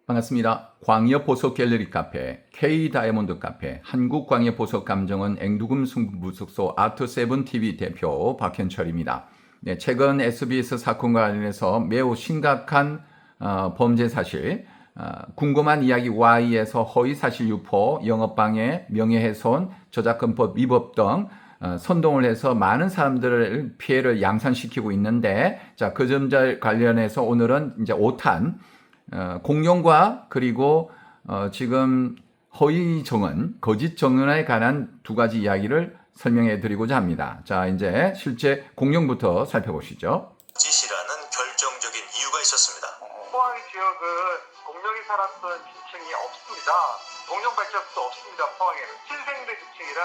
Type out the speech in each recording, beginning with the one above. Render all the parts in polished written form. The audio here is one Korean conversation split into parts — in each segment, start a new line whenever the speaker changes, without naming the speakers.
반갑습니다. 광역보석 갤러리 카페, K다이아몬드 카페, 한국광역보석감정원 앵두금 승부숙소 아트7TV 대표 박현철입니다. 네, 최근 SBS 사건과 관련해서 매우 심각한 범죄 사실, 궁금한 이야기 Y에서 허위사실 유포, 영업방해, 명예훼손, 저작권법 위법 등 선동을 해서 많은 사람들을 피해를 양산시키고 있는데, 자, 그 점들 관련해서 오늘은 이제 5탄 공룡과 그리고 지금 허위 정언, 거짓 정언에 관한 두 가지 이야기를 설명해 드리고자 합니다. 자, 이제 실제 공룡부터 살펴보시죠.
지시라는 결정적인 이유가 있었습니다.
포항 지역은 공룡이 살았던 지층이 없습니다. 공룡 발자국도 없습니다. 포항에는 신생대 지층이라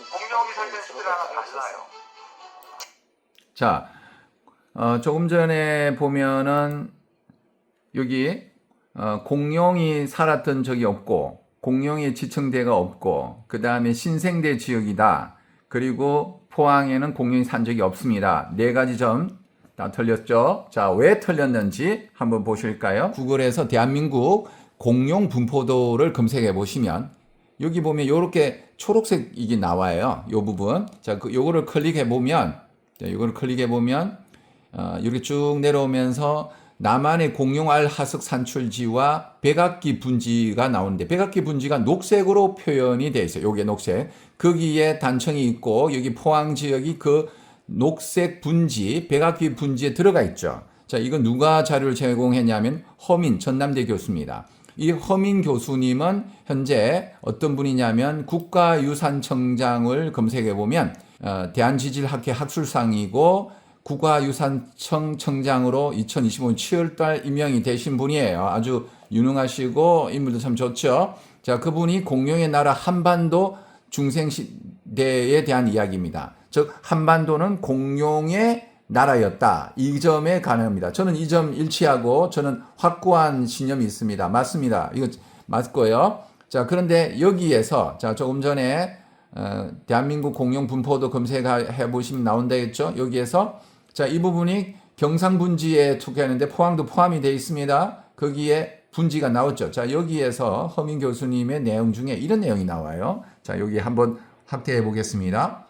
공룡이 살던 시대랑은 달라요.
자, 조금 전에 보면은 여기 공룡이 살았던 적이 없고 공룡의 지층대가 없고 그 다음에 신생대 지역이다. 그리고 포항에는 공룡이 산 적이 없습니다. 네 가지 점 다 틀렸죠. 자, 왜 틀렸는지 한번 보실까요? 구글에서 대한민국 공룡 분포도를 검색해 보시면 여기 보면 이렇게 초록색 이게 나와요. 이 부분. 자, 요거를 클릭해 보면 이렇게 쭉 내려오면서 남한의 공룡알 하석 산출지와 백악기 분지가 나오는데 백악기 분지가 녹색으로 표현이 되어 있어요. 요게 녹색. 거기에 단청이 있고 여기 포항 지역이 그 녹색 분지, 백악기 분지에 들어가 있죠. 자, 이건 누가 자료를 제공했냐면 허민 전남대 교수입니다. 이 허민 교수님은 현재 어떤 분이냐면 국가유산청장을 검색해 보면 대한지질학회 학술상이고 국가유산청 청장으로 2025년 7월달 임명이 되신 분이에요. 아주 유능하시고 인물도 참 좋죠. 자, 그분이 공룡의 나라 한반도 중생시대에 대한 이야기입니다. 즉 한반도는 공룡의 나라였다. 이 점에 관합니다. 저는 이 점 일치하고 저는 확고한 신념이 있습니다. 맞습니다. 이거 맞고요. 자, 그런데 여기에서 자, 조금 전에 대한민국 공룡 분포도 검색해 보시면 나온다 했죠. 여기에서 자, 이 부분이 경상분지에 속하는데 포항도 포함이 되어 있습니다. 거기에 분지가 나왔죠. 자, 여기에서 허민 교수님의 내용 중에 이런 내용이 나와요. 자, 여기 한번 확대해 보겠습니다.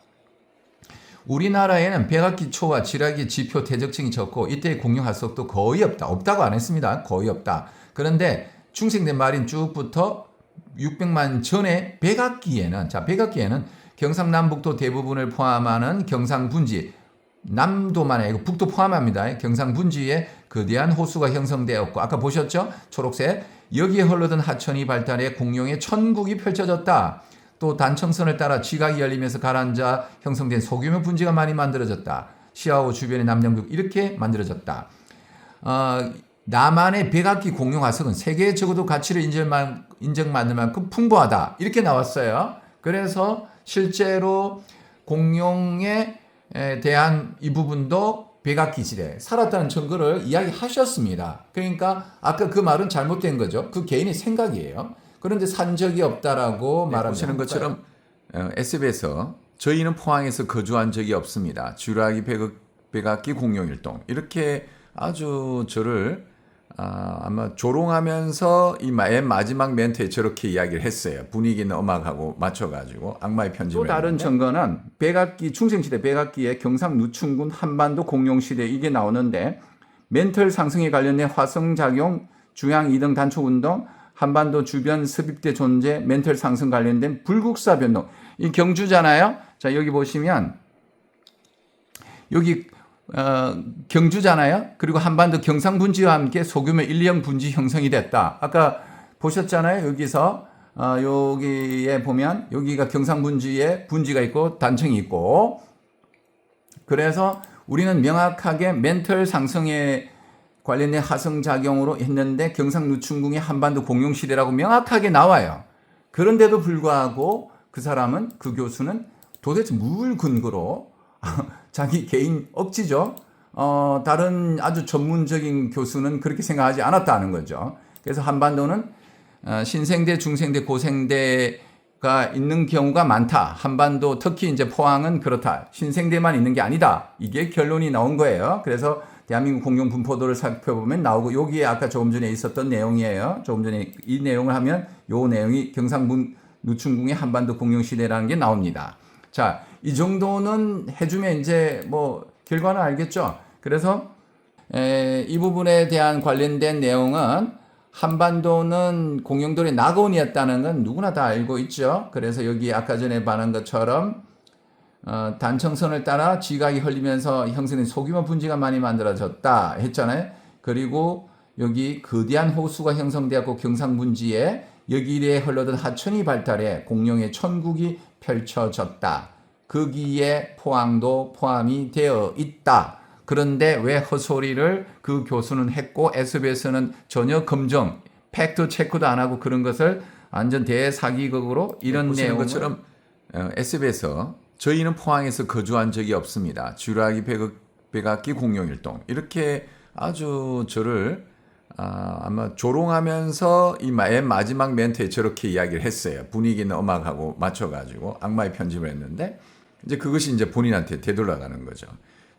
우리나라에는 백악기 초와 지라기 지표 대적층이 적고 이때 공룡 활석도 거의 없다. 없다고 안 했습니다. 거의 없다. 그런데 중생대 말인 쭉부터 600만 전에 백악기에는 경상남북도 대부분을 포함하는 경상분지, 남도만 아니고 북도 포함합니다. 경상분지에 거대한 호수가 형성되었고 아까 보셨죠? 초록색. 여기에 흘러든 하천이 발달해 공룡의 천국이 펼쳐졌다. 또 단청선을 따라 지각이 열리면서 가라앉아 형성된 소규모 분지가 많이 만들어졌다. 시아호 주변의 남영북 이렇게 만들어졌다. 남한의 백악기 공룡 화석은 세계에 적어도 가치를 인정받을 만큼 풍부하다. 이렇게 나왔어요. 그래서 실제로 공룡에 대한 이 부분도 백악기 시대에 살았다는 증거를 이야기하셨습니다. 그러니까 아까 그 말은 잘못된 거죠. 그 개인의 생각이에요. 그런데 산 적이 없다라고 말하는 보시는 것처럼 SBS에서 저희는 포항에서 거주한 적이 없습니다. 주라기 백악기 공룡일동 이렇게 아주 저를 아마 조롱하면서 이 맨 마지막 멘트에 저렇게 이야기를 했어요. 분위기는 음악하고 맞춰가지고 악마의 편집을. 또 다른 증거는 백악기 중생시대 백악기의 경상누춘군 한반도 공룡시대 이게 나오는데 멘털 상승에 관련된 화성작용, 중앙 이동 단축 운동, 한반도 주변 습입대 존재, 멘털 상승 관련된 불국사 변동. 이 경주잖아요. 자, 여기 보시면 여기 경주잖아요. 그리고 한반도 경상분지와 함께 소규모 일령 분지 형성이 됐다. 아까 보셨잖아요. 여기서 여기에 보면 여기가 경상분지에 분지가 있고 단청이 있고 그래서 우리는 명확하게 멘털 상승에 관련된 하성작용으로 했는데 경상누춘궁의 한반도 공룡시대라고 명확하게 나와요. 그런데도 불구하고 그 사람은 그 교수는 도대체 뭘 근거로 자기 개인 억지죠. 다른 아주 전문적인 교수는 그렇게 생각하지 않았다는 거죠. 그래서 한반도는 신생대, 중생대, 고생대가 있는 경우가 많다. 한반도 특히 이제 포항은 그렇다. 신생대만 있는 게 아니다. 이게 결론이 나온 거예요. 그래서 대한민국 공룡 분포도를 살펴보면 나오고 여기에 아까 조금 전에 있었던 내용이에요. 조금 전에 이 내용을 하면 요 내용이 경상북 누춘궁의 한반도 공룡 시대라는 게 나옵니다. 자, 이 정도는 해주면 이제 뭐 결과는 알겠죠. 그래서 이 부분에 대한 관련된 내용은 한반도는 공룡들의 낙원이었다는 건 누구나 다 알고 있죠. 그래서 여기 아까 전에 말한 것처럼 단청선을 따라 지각이 흘리면서 형성된 소규모 분지가 많이 만들어졌다 했잖아요. 그리고 여기 거대한 호수가 형성되었고 경상분지에 여기에 흘러든 하천이 발달해 공룡의 천국이 펼쳐졌다. 거기에 포항도 포함이 되어 있다. 그런데 왜 헛소리를 그 교수는 했고 SBS는 전혀 검증, 팩트 체크도 안 하고 그런 것을 완전 대사기극으로 이런 내용을 것처럼 SBS 저희는 포항에서 거주한 적이 없습니다. 쥐라기 백악기 공룡일동 이렇게 아주 저를 아마 조롱하면서 이 맨 마지막 멘트에 저렇게 이야기를 했어요. 분위기는 음악하고 맞춰가지고 악마의 편집을 했는데 이제 그것이 이제 본인한테 되돌아가는 거죠.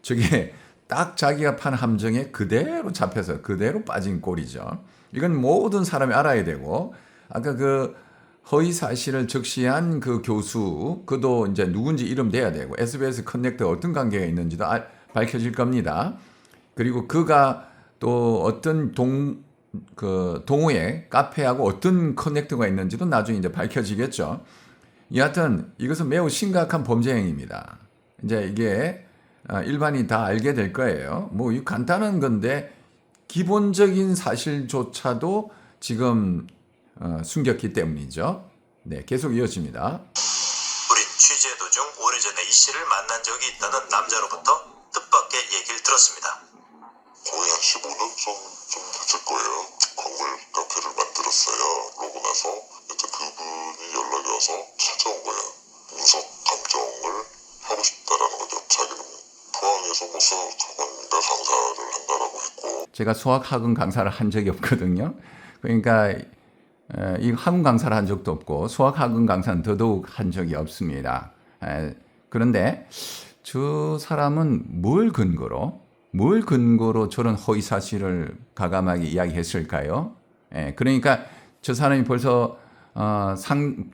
저게 딱 자기가 판 함정에 그대로 잡혀서 그대로 빠진 꼴이죠. 이건 모든 사람이 알아야 되고 아까 그 허위 사실을 적시한 그 교수 그도 이제 누군지 이름 대야 되고 SBS 커넥터 어떤 관계가 있는지도 밝혀질 겁니다. 그리고 그가 또 어떤 동호회 카페하고 어떤 커넥터가 있는지도 나중에 이제 밝혀지겠죠. 여하튼 이것은 매우 심각한 범죄 행위입니다. 이제 이게 일반인이 다 알게 될 거예요. 뭐 간단한 건데 기본적인 사실조차도 지금 숨겼기 때문이죠. 네, 계속 이어집니다.
우린 취재 도중 오래전에 이 씨를 만난 적이 있다는 남자로부터 뜻밖의 얘기를 들었습니다.
거의 한 15년 좀 됐을 거예요. 광고를 카페를 만들었어요. 그러고 나서 여튼 그분이 연락이 와서 찾아온 거예요. 문석 감정을 하고 싶다라는 거죠. 자기는 포항에서 뭐 수학학원인가 강사를 한다라고 했고.
제가 수학학원 강사를 한 적이 없거든요. 그러니까 이 학원 강사를 한 적도 없고 수학학원 강사는 더더욱 한 적이 없습니다. 그런데 저 사람은 뭘 근거로 저런 허위 사실을 가감하게 이야기했을까요? 그러니까 저 사람이 벌써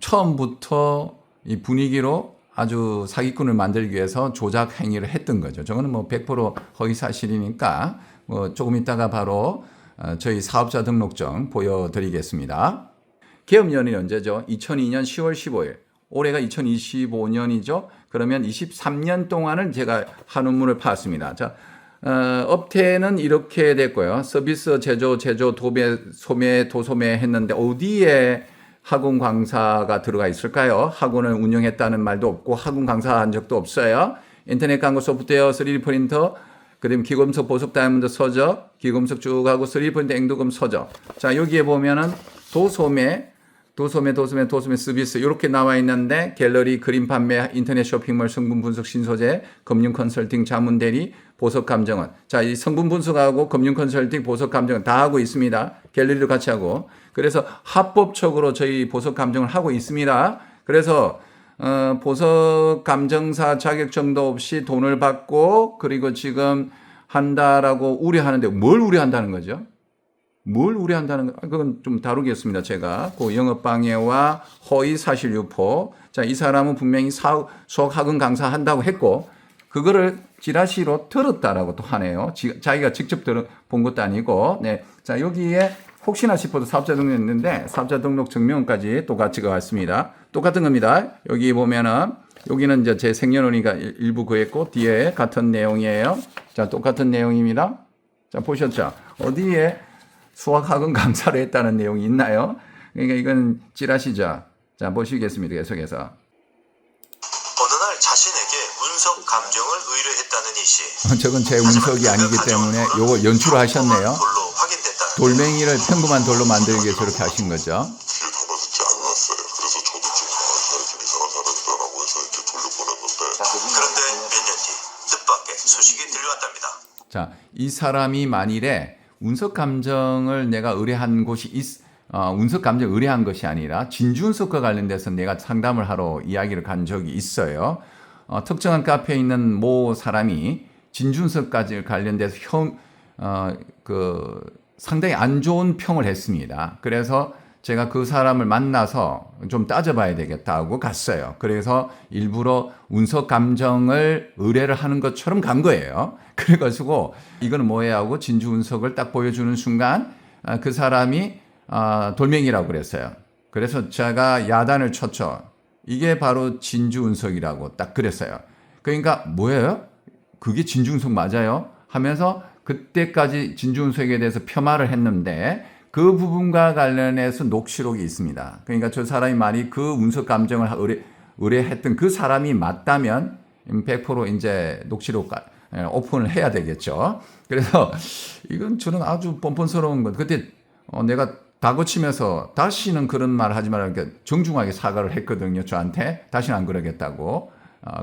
처음부터 이 분위기로 아주 사기꾼을 만들기 위해서 조작 행위를 했던 거죠. 저거는 뭐 100% 허위 사실이니까 뭐 조금 있다가 바로 저희 사업자 등록증 보여드리겠습니다. 계엄연이 언제죠? 2002년 10월 15일. 올해가 2025년이죠. 그러면 23년 동안을 제가 한운문을 파왔습니다. 자, 업태는 이렇게 됐고요. 서비스 제조, 도매, 소매, 도소매 했는데 어디에 학원 강사가 들어가 있을까요? 학원을 운영했다는 말도 없고 학원 강사한 적도 없어요. 인터넷 광고 소프트웨어, 3D 프린터, 그다음에 기금속 보석 다이아몬드 서적, 기금속 쭉 하고 3D 프린터 앵두금 서적. 자, 여기에 보면은 도소매 서비스 이렇게 나와 있는데 갤러리, 그림 판매, 인터넷 쇼핑몰, 성분 분석 신소재, 금융 컨설팅, 자문 대리, 보석 감정원. 자, 이 성분 분석하고 금융 컨설팅, 보석 감정원 다 하고 있습니다. 갤러리도 같이 하고. 그래서 합법적으로 저희 보석 감정을 하고 있습니다. 그래서 보석 감정사 자격증도 없이 돈을 받고 그리고 지금 한다라고 우려하는데 뭘 우려한다는 거죠? 뭘 우려한다는 거? 그건 좀 다루겠습니다. 제가 그 영업방해와 허위 사실 유포. 자, 이 사람은 분명히 수학학원 강사 한다고 했고 그거를 지라시로 들었다라고 또 하네요. 자기가 직접 본 것도 아니고. 네. 자, 여기에 혹시나 싶어서 사업자 등록했는데 사업자 등록 증명까지 똑같이 왔습니다. 똑같은 겁니다. 여기 보면은 여기는 이제 제 생년월일이가 일부 그랬고 뒤에 같은 내용이에요. 자, 똑같은 내용입니다. 자, 보셨죠? 어디에 수학학원 강사를 했다는 내용이 있나요? 그러니까 이건 찌라시죠. 자, 보시겠습니다. 계속해서.
어느 날 자신에게 운석 감정을 의뢰했다는 이 씨.
저건 제 운석이 아니기 때문에 요거 연출을 하셨네요.
돌로 확인됐다는
돌멩이를 평범한 돌로 만들기 위해 저렇게 하신 거죠.
뒤에 담아듣지 않았어요. 그래서 저도 지금 사람이 좀 이상한 사람이다라고 해서 이렇게 돌려보냈는데
그런데 몇 년 뒤 뜻밖의 소식이 들려왔답니다.
자, 이 사람이 만일에 운석 감정을 내가 의뢰한 곳이 운석 감정 의뢰한 것이 아니라 진주운석과 관련돼서 내가 상담을 하러 이야기를 간 적이 있어요. 특정한 카페에 있는 모 사람이 진주운석까지 관련돼서 상당히 안 좋은 평을 했습니다. 그래서 제가 그 사람을 만나서 좀 따져봐야 되겠다고 갔어요. 그래서 일부러 운석 감정을 의뢰를 하는 것처럼 간 거예요. 그래가지고 이거는 뭐야 하고 진주 운석을 딱 보여주는 순간 그 사람이 돌멩이라고 그랬어요. 그래서 제가 야단을 쳤죠. 이게 바로 진주 운석이라고 딱 그랬어요. 그러니까 뭐예요? 그게 진주 운석 맞아요? 하면서 그때까지 진주 운석에 대해서 폄하를 했는데 그 부분과 관련해서 녹취록이 있습니다. 그러니까 저 사람이 만약 그 운석 감정을 의뢰했던 그 사람이 맞다면 100% 이제 녹취록 오픈을 해야 되겠죠. 그래서 이건 저는 아주 뻔뻔스러운 것. 그때 내가 다그치면서 다시는 그런 말 하지 말라 이렇게 정중하게 사과를 했거든요. 저한테 다시는 안 그러겠다고.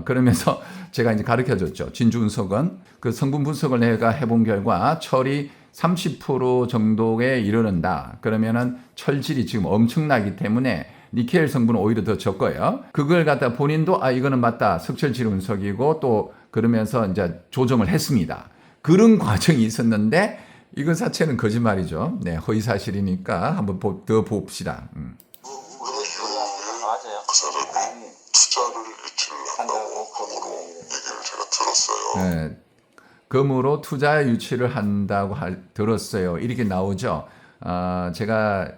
그러면서 제가 이제 가르쳐 줬죠. 진주 운석은 그 성분 분석을 내가 해본 결과 철이 30% 정도에 이르는다. 그러면은 철질이 지금 엄청나기 때문에 니켈 성분은 오히려 더 적어요. 그걸 갖다 본인도 이거는 맞다. 석철질 운석이고 또 그러면서 이제 조정을 했습니다. 그런 과정이 있었는데 이거 자체는 거짓말이죠. 네, 허위 사실이니까 한번 더 봅시다.
그 이후에 그 사람이 투자를 유치를 한다고 함으로 얘기를 제가 들었어요.
네, 금으로 투자 유치를 한다고 들었어요. 이렇게 나오죠. 제가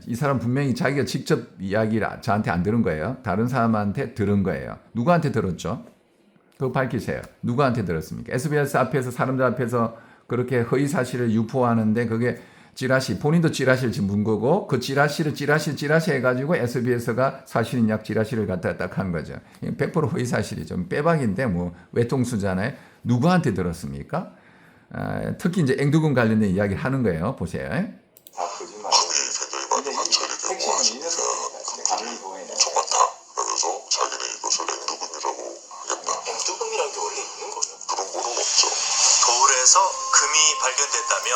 이 사람 분명히 자기가 직접 이야기를 저한테 안 들은 거예요. 다른 사람한테 들은 거예요. 누구한테 들었죠? 그거 밝히세요. 누구한테 들었습니까? SBS 앞에서 사람들 앞에서 그렇게 허위 사실을 유포하는데 그게 찌라시, 본인도 찌라시를 지금 문 거고 그 찌라시를 찌라시 해가지고 SBS가 사실인 약 찌라시를 갖다 딱 한 거죠. 100% 허위 사실이죠. 빼박인데 뭐 외통수잖아요. 누구한테 들었습니까? 특히 이제 앵두금 관련된 이야기를 하는 거예요. 보세요.
감이 굉장히 많이 관찰이 되고 하시니까 그분이 엄청 많다. 그래서 자기는 이것을 앵두금이라고 하겠다.
앵두금이라는 게 원래 있는 거예요?
그런 거는 없죠.
돌에서 금이 발견됐다며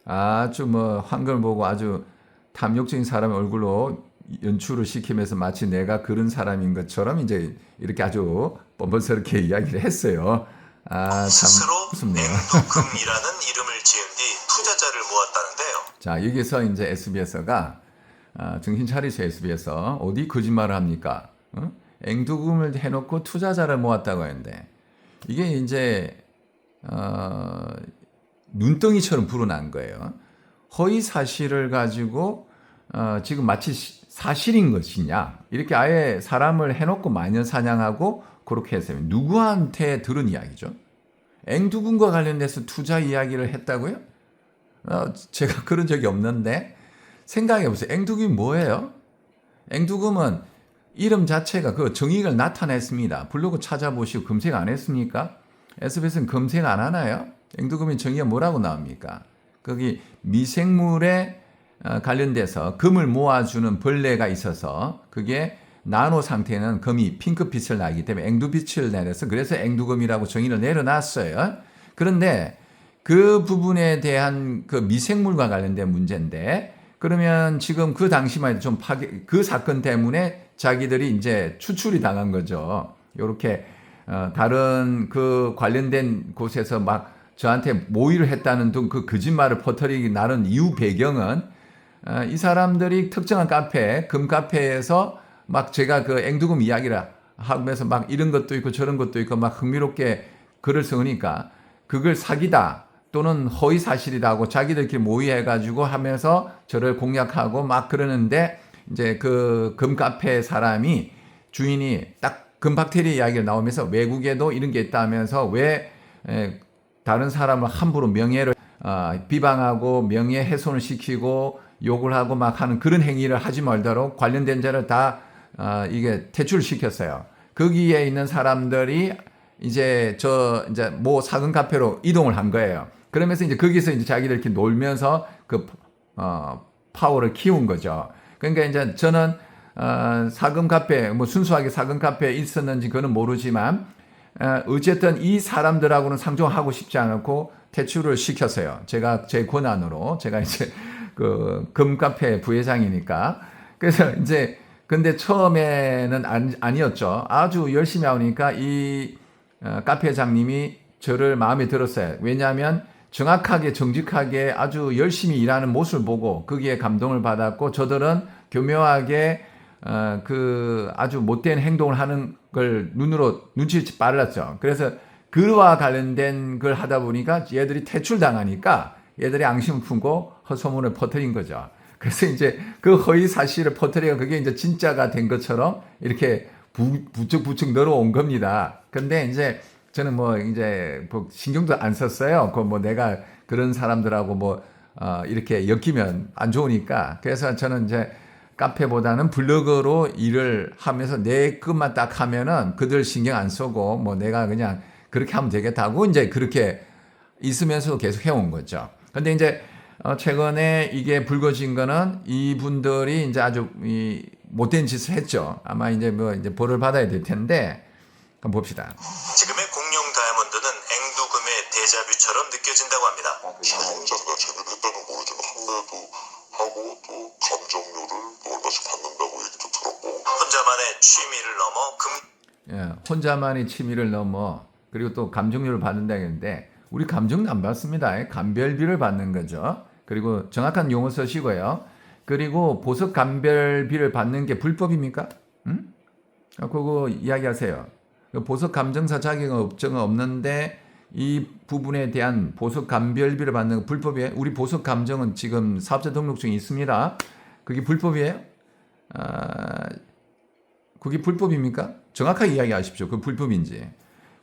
아주 뭐 황금을 보고 아주 탐욕적인 사람의 얼굴로 연출을 시키면서 마치 내가 그런 사람인 것처럼 이제 이렇게 아주 뻔뻔스럽게 이야기를 했어요. 참
스스로
무섭네요.
앵두금이라는 이름을 지은 뒤 투자자를 모았다는데요.
자, 여기서 이제 SBS가 정신 차리세요. SBS 어디 거짓말을 합니까? 앵두금을 해놓고 투자자를 모았다고 하는데 이게 이제 눈덩이처럼 불어난 거예요. 허위 사실을 가지고 지금 마치 사실인 것이냐 이렇게 아예 사람을 해놓고 마녀사냥하고 그렇게 했어요. 누구한테 들은 이야기죠? 앵두금과 관련돼서 투자 이야기를 했다고요? 제가 그런 적이 없는데 생각해보세요. 앵두금이 뭐예요? 앵두금은 이름 자체가 그 정의를 나타냈습니다. 블로그 찾아보시고 검색 안 했습니까? SBS는 검색 안 하나요? 앵두금의 정의가 뭐라고 나옵니까? 거기 미생물에 관련돼서 금을 모아주는 벌레가 있어서 그게 나노 상태는 금이 핑크빛을 나기 때문에 앵두빛을 내려서 그래서 앵두금이라고 정의를 내려놨어요. 그런데 그 부분에 대한 그 미생물과 관련된 문제인데 그러면 지금 그 당시만 해도 좀 그 사건 때문에 자기들이 이제 추출이 당한 거죠. 요렇게 다른 그 관련된 곳에서 막 저한테 모의를 했다는 등 그 거짓말을 퍼뜨리기 나른 이유 배경은 이 사람들이 특정한 카페, 금 카페에서 막 제가 그 앵두금 이야기를 하면서 막 이런 것도 있고 저런 것도 있고 막 흥미롭게 글을 쓰니까 그걸 사기다 또는 허위 사실이다 하고 자기들끼리 모의해가지고 하면서 저를 공략하고 막 그러는데 이제 그 금 카페 사람이 주인이 딱 금박테리아 이야기가 나오면서 외국에도 이런 게 있다면서 왜 다른 사람을 함부로 명예를 비방하고 명예훼손을 시키고 욕을 하고 막 하는 그런 행위를 하지 말도록 관련된 자를 다 이게 퇴출시켰어요. 거기에 있는 사람들이 이제 이제 모 사금 카페로 이동을 한 거예요. 그러면서 이제 거기서 이제 자기들끼리 놀면서 그 파워를 키운 거죠. 그러니까 이제 저는 사금 카페 뭐 순수하게 사금 카페에 있었는지 그거는 모르지만 어쨌든 이 사람들하고는 상종하고 싶지 않고 퇴출을 시켰어요. 제가 제 권한으로 제가 이제 그 금카페 부회장이니까 그래서 이제 근데 처음에는 아니었죠. 아주 열심히 하니까 이 카페장님이 저를 마음에 들었어요. 왜냐하면 정확하게 정직하게 아주 열심히 일하는 모습을 보고 거기에 감동을 받았고 저들은 교묘하게 그 아주 못된 행동을 하는 걸 눈치 빨랐죠. 그래서 그와 관련된 걸 하다 보니까 얘들이 퇴출당하니까 얘들이 앙심을 품고 헛소문을 퍼뜨린 거죠. 그래서 이제 그 허위 사실을 퍼뜨리가 그게 이제 진짜가 된 것처럼 이렇게 부쩍부쩍 늘어온 겁니다. 근데 이제 저는 뭐 이제 뭐 신경도 안 썼어요. 그 뭐 내가 그런 사람들하고 뭐 이렇게 엮이면 안 좋으니까. 그래서 저는 이제 카페보다는 블로그로 일을 하면서 내 것만 딱 하면은 그들 신경 안 쓰고 뭐 내가 그냥 그렇게 하면 되겠다고 이제 그렇게 있으면서도 계속 해온 거죠. 근데 이제 최근에 이게 불거진 거는 이분들이 이제 아주 못된 짓을 했죠. 아마 이제 뭐 이제 벌을 받아야 될 텐데 한번 봅시다.
지금의 공룡 다이아몬드는 앵두금의 데자뷰처럼 느껴진다고 합니다.
사용자가 제대로 했다는 모르지만 판매도 하고 또 감정료를 얼마씩 받는다고 얘기도 들었고
혼자만의 취미를 넘어
혼자만의 취미를 넘어 그리고 또 감정료를 받는다 했는데 우리 감정도 안 받습니다. 감별비를 받는 거죠. 그리고 정확한 용어 쓰시고요. 그리고 보석 감별비를 받는 게 불법입니까? 그거 이야기하세요. 보석 감정사 자격 업증은 없는데 이 부분에 대한 보석 감별비를 받는 거 불법이에요. 우리 보석 감정은 지금 사업자 등록증이 있습니다. 그게 불법이에요? 그게 불법입니까? 정확하게 이야기하십시오. 그 불법인지.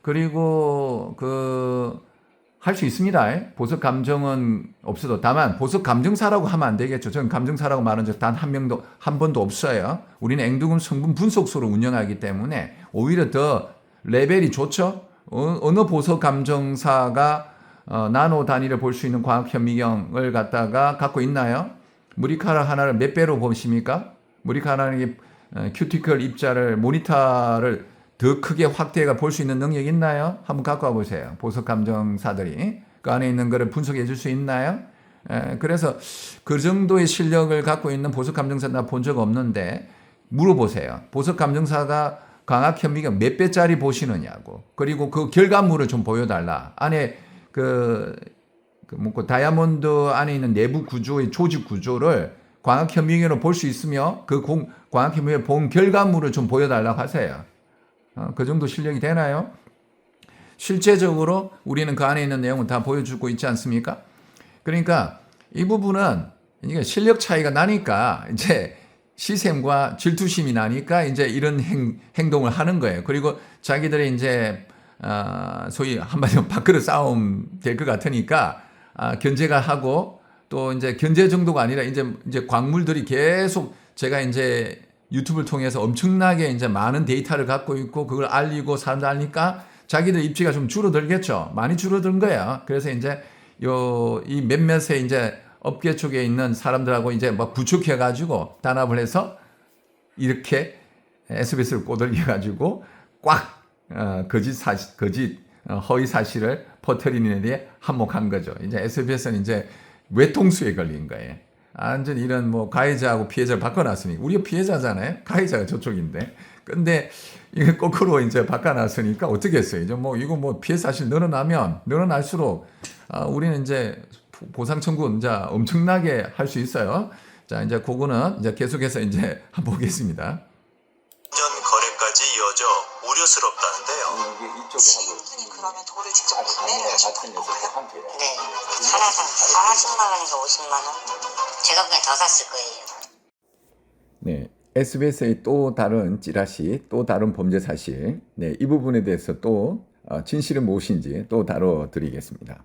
그리고 할 수 있습니다. 보석 감정은 없어도 다만 보석 감정사라고 하면 안 되겠죠. 저는 감정사라고 말한 적 단 한 번도 없어요. 우리는 앵두금 성분 분석소를 운영하기 때문에 오히려 더 레벨이 좋죠. 어느 보석 감정사가 나노 단위를 볼 수 있는 과학 현미경을 갖고 있나요? 머리카락 하나를 몇 배로 보십니까? 머리카락의 큐티클 입자를 모니터를 더 크게 확대해가 볼 수 있는 능력이 있나요? 한번 갖고 와보세요. 보석 감정사들이 그 안에 있는 거를 분석해 줄 수 있나요? 그래서 그 정도의 실력을 갖고 있는 보석 감정사 나 본 적 없는데 물어보세요. 보석 감정사가 광학 현미경 몇 배짜리 보시느냐고. 그리고 그 결과물을 좀 보여달라. 안에 그 다이아몬드 안에 있는 내부 구조의 조직 구조를 광학 현미경으로 볼 수 있으며 그 광학 현미경을 본 결과물을 좀 보여달라고 하세요. 그 정도 실력이 되나요? 실제적으로 우리는 그 안에 있는 내용을 다 보여주고 있지 않습니까? 그러니까 이 부분은 이게 실력 차이가 나니까 이제 시샘과 질투심이 나니까 이제 이런 행동을 하는 거예요. 그리고 자기들이 이제 소위 한마디로 밥그릇 싸움 될 것 같으니까 견제가 하고 또 이제 견제 정도가 아니라 이제 광물들이 계속 제가 이제 유튜브를 통해서 엄청나게 이제 많은 데이터를 갖고 있고 그걸 알리고 사람들 알리니까 자기들 입지가 좀 줄어들겠죠. 많이 줄어든 거예요. 그래서 이제 이 몇몇의 이제 업계 쪽에 있는 사람들하고 이제 막 부축해가지고 단합을 해서 이렇게 SBS를 꼬들겨가지고 꽉 허위 사실을 퍼뜨리는 데 한몫한 거죠. 이제 SBS는 이제 외통수에 걸린 거예요. 완전 이런 뭐 가해자하고 피해자를 바꿔놨으니까 우리가 피해자잖아요. 가해자가 저쪽인데. 근데 이게 거꾸로 이제 바꿔놨으니까 어떻게 했어요? 이제 이거 피해 사실 늘어날수록 우리는 이제 보상 청구 이제 엄청나게 할 수 있어요. 자, 이제 그거는 이제 계속해서 이제 한번 보겠습니다.
전 거래까지 이어져 우려스럽다는데요.
지인분이 그러면 돌을 직접 구매를 하셨던 건가요?
네, 하나당 40만 원에서 50만 원. 제가 그냥 더 샀을 거예요.
네, SBS의 또 다른 찌라시, 또 다른 범죄 사실, 이 부분에 대해서 또 진실은 무엇인지 또 다뤄드리겠습니다.